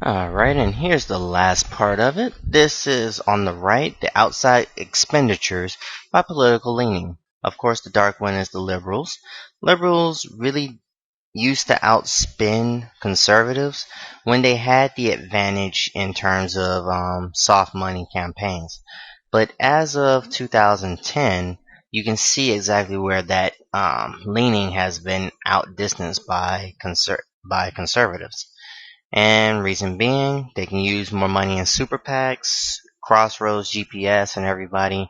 Alright, and here's the last part of it. This is on the right, the outside expenditures by political leaning. Of course, the dark one is the liberals. Liberals really used to outspend conservatives when they had the advantage in terms of soft money campaigns. But as of 2010, you can see exactly where that leaning has been outdistanced by conservatives. And reason being, they can use more money in super PACs, Crossroads, GPS, and everybody.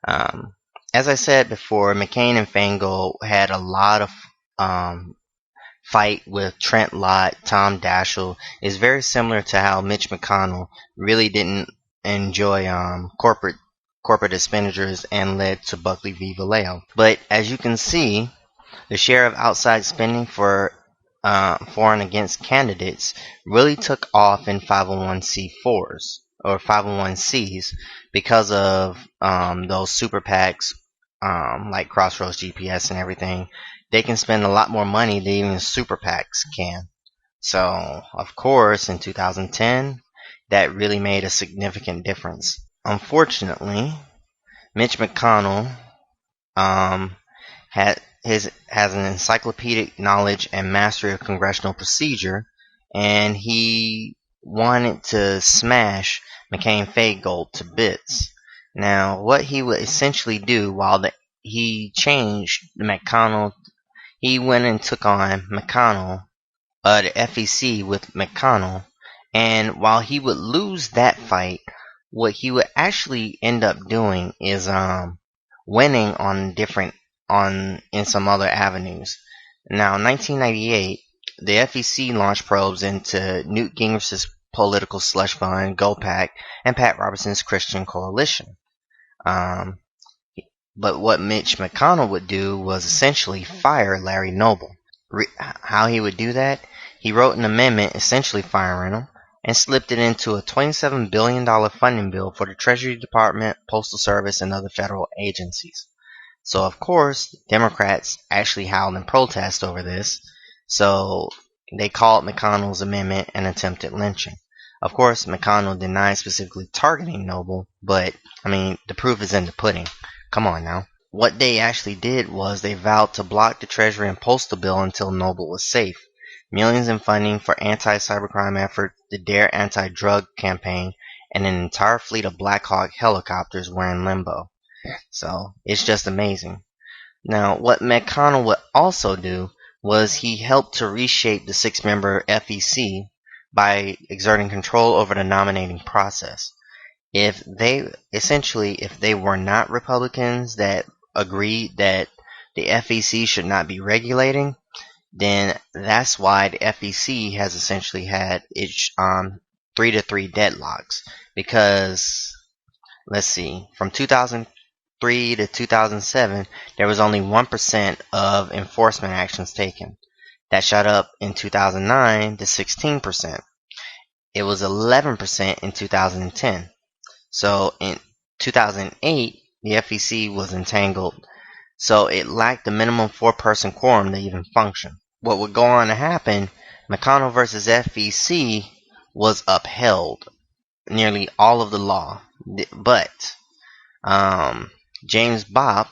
Um, as I said before, McCain and Feingold had a lot of um, fight with Trent Lott, Tom Daschle. Is very similar to how Mitch McConnell really didn't enjoy corporate expenditures and led to Buckley v. Valeo. But as you can see, the share of outside spending for foreign against candidates really took off in 501c4s or 501cs because of those super PACs like Crossroads GPS and everything. They can spend a lot more money than even super PACs can. So, of course, in 2010, that really made a significant difference. Unfortunately, Mitch McConnell um, has an encyclopedic knowledge and mastery of congressional procedure, and he wanted to smash McCain-Feingold to bits. Now, what he would essentially do he changed McConnell, he went and took on McConnell, the FEC with McConnell, and while he would lose that fight, what he would actually end up doing is winning on in some other avenues. Now, in 1998, the FEC launched probes into Newt Gingrich's political slush fund, GoPac, and Pat Robertson's Christian Coalition. Um, but what Mitch McConnell would do was essentially fire Larry Noble. How he would do that? He wrote an amendment essentially firing him and slipped it into a $27 billion funding bill for the Treasury Department, Postal Service, and other federal agencies. So, of course, Democrats actually howled in protest over this, so they called McConnell's amendment an attempted lynching. Of course, McConnell denied specifically targeting Noble, but, the proof is in the pudding. Come on now. What they actually did was they vowed to block the Treasury and Postal bill until Noble was safe. Millions in funding for anti-cybercrime efforts, the DARE anti-drug campaign, and an entire fleet of Black Hawk helicopters were in limbo. So, it's just amazing. Now, what McConnell would also do was he helped to reshape the six-member FEC by exerting control over the nominating process. If they were not Republicans that agreed that the FEC should not be regulating, then that's why the FEC has essentially had its 3-3 deadlocks. Because, let's see, from 2003 to 2007, there was only 1% of enforcement actions taken. That shot up in 2009 to 16%. It was 11% in 2010. So in 2008, the FEC was entangled, so it lacked the minimum 4-person quorum to even function. What would go on to happen, McConnell versus FEC was upheld, nearly all of the law, but James Bopp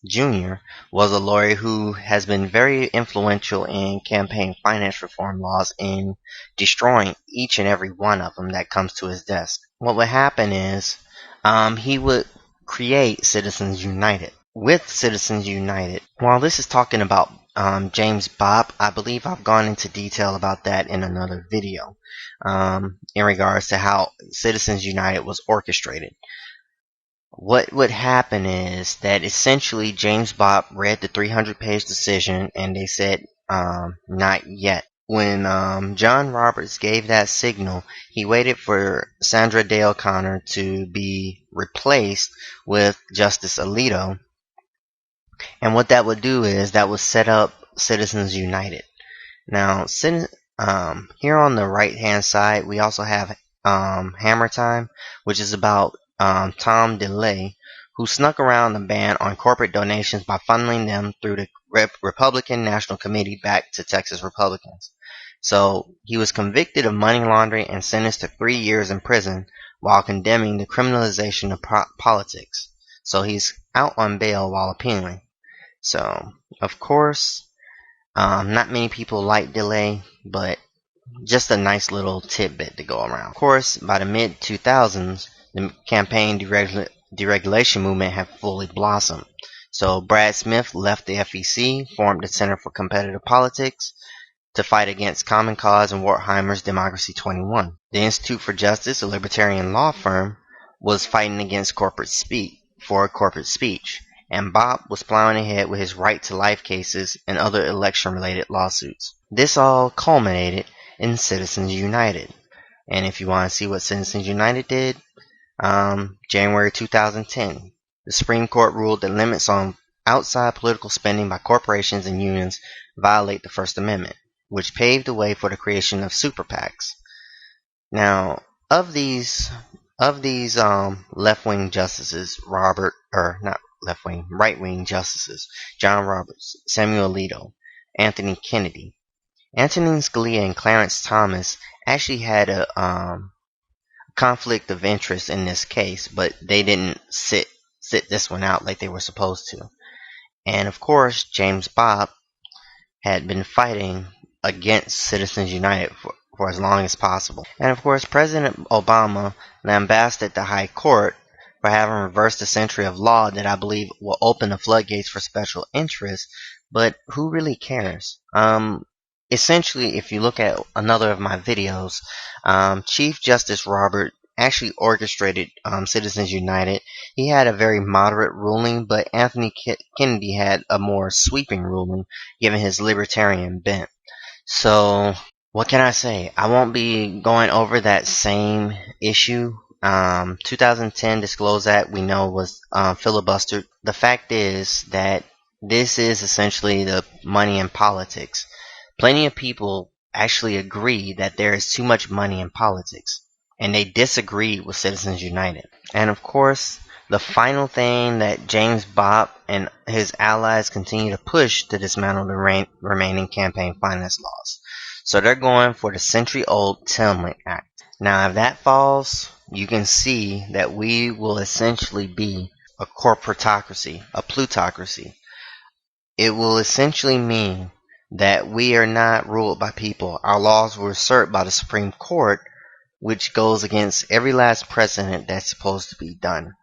Jr. was a lawyer who has been very influential in campaign finance reform laws in destroying each and every one of them that comes to his desk. What would happen is he would create Citizens United. With Citizens United, while this is talking about James Bopp, I believe I've gone into detail about that in another video in regards to how Citizens United was orchestrated. What would happen is that essentially James Bopp read the 300-page decision and they said, not yet. When John Roberts gave that signal, he waited for Sandra Day O'Connor to be replaced with Justice Alito. And what that would do is that would set up Citizens United. Now, here on the right-hand side, we also have Hammer Time, which is about Tom DeLay, who snuck around the ban on corporate donations by funneling them through the Republican National Committee back to Texas Republicans. So he was convicted of money laundering and sentenced to 3 years in prison while condemning the criminalization of politics. So he's out on bail while appealing. So, of course, not many people like delay, but just a nice little tidbit to go around. Of course, by the mid 2000s, the campaign deregulation movement had fully blossomed. So Brad Smith left the FEC, formed the Center for Competitive Politics to fight against Common Cause and Wertheimer's Democracy 21. The Institute for Justice, a libertarian law firm, was fighting against corporate speech, and Bob was plowing ahead with his right to life cases and other election-related lawsuits. This all culminated in Citizens United. And if you want to see what Citizens United did, January 2010, the Supreme Court ruled that limits on outside political spending by corporations and unions violate the First Amendment, which paved the way for the creation of super PACs. Now, of these left-wing justices, right-wing justices, John Roberts, Samuel Alito, Anthony Kennedy, Antonin Scalia, and Clarence Thomas actually had a conflict of interest in this case, but they didn't sit this one out like they were supposed to. And of course, James Bopp had been fighting against Citizens United for as long as possible. And of course, President Obama lambasted the High Court for having reversed a century of law that I believe will open the floodgates for special interests, but who really cares? Essentially, if you look at another of my videos, Chief Justice Robert actually orchestrated Citizens United. He had a very moderate ruling, but Anthony Kennedy had a more sweeping ruling, given his libertarian bent. So, what can I say? I won't be going over that same issue. 2010 Disclose Act, we know, was filibustered. The fact is that this is essentially the money in politics. Plenty of people actually agree that there is too much money in politics, and they disagree with Citizens United. And of course, the final thing that James Bopp and his allies continue to push to dismantle the remaining campaign finance laws. So they're going for the century-old Tillman Act. Now, if that falls, you can see that we will essentially be a corporatocracy, a plutocracy. It will essentially mean that we are not ruled by people. Our laws were usurped by the Supreme Court, which goes against every last precedent that's supposed to be done.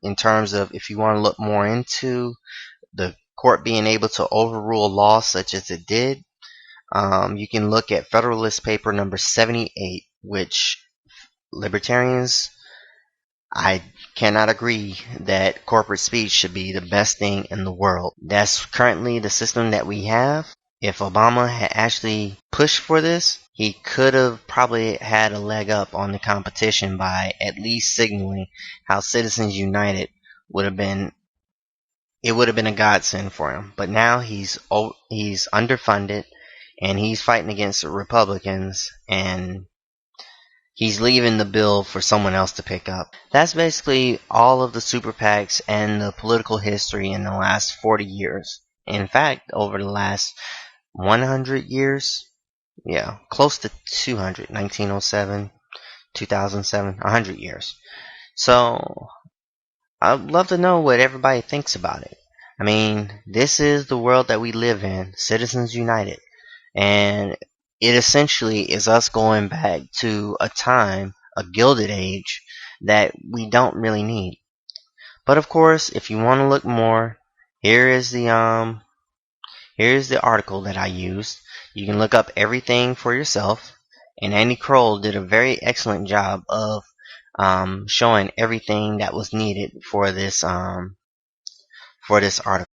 In terms of, if you want to look more into the court being able to overrule laws such as it did, you can look at Federalist Paper number 78, which libertarians, I cannot agree that corporate speech should be the best thing in the world. That's currently the system that we have. If Obama had actually pushed for this, he could have probably had a leg up on the competition by at least signaling how Citizens United would have been. It would have been a godsend for him. But now he's underfunded, and he's fighting against the Republicans, and he's leaving the bill for someone else to pick up. That's basically all of the super PACs and the political history in the last 40 years. In fact, over the last 100 years, yeah, close to 200, 1907, 2007, 100 years. So, I'd love to know what everybody thinks about it. I mean, this is the world that we live in, Citizens United. And it essentially is us going back to a time, a gilded age, that we don't really need. But of course, if you want to look more, here's the article that I used. You can look up everything for yourself. And Andy Kroll did a very excellent job of showing everything that was needed for this article.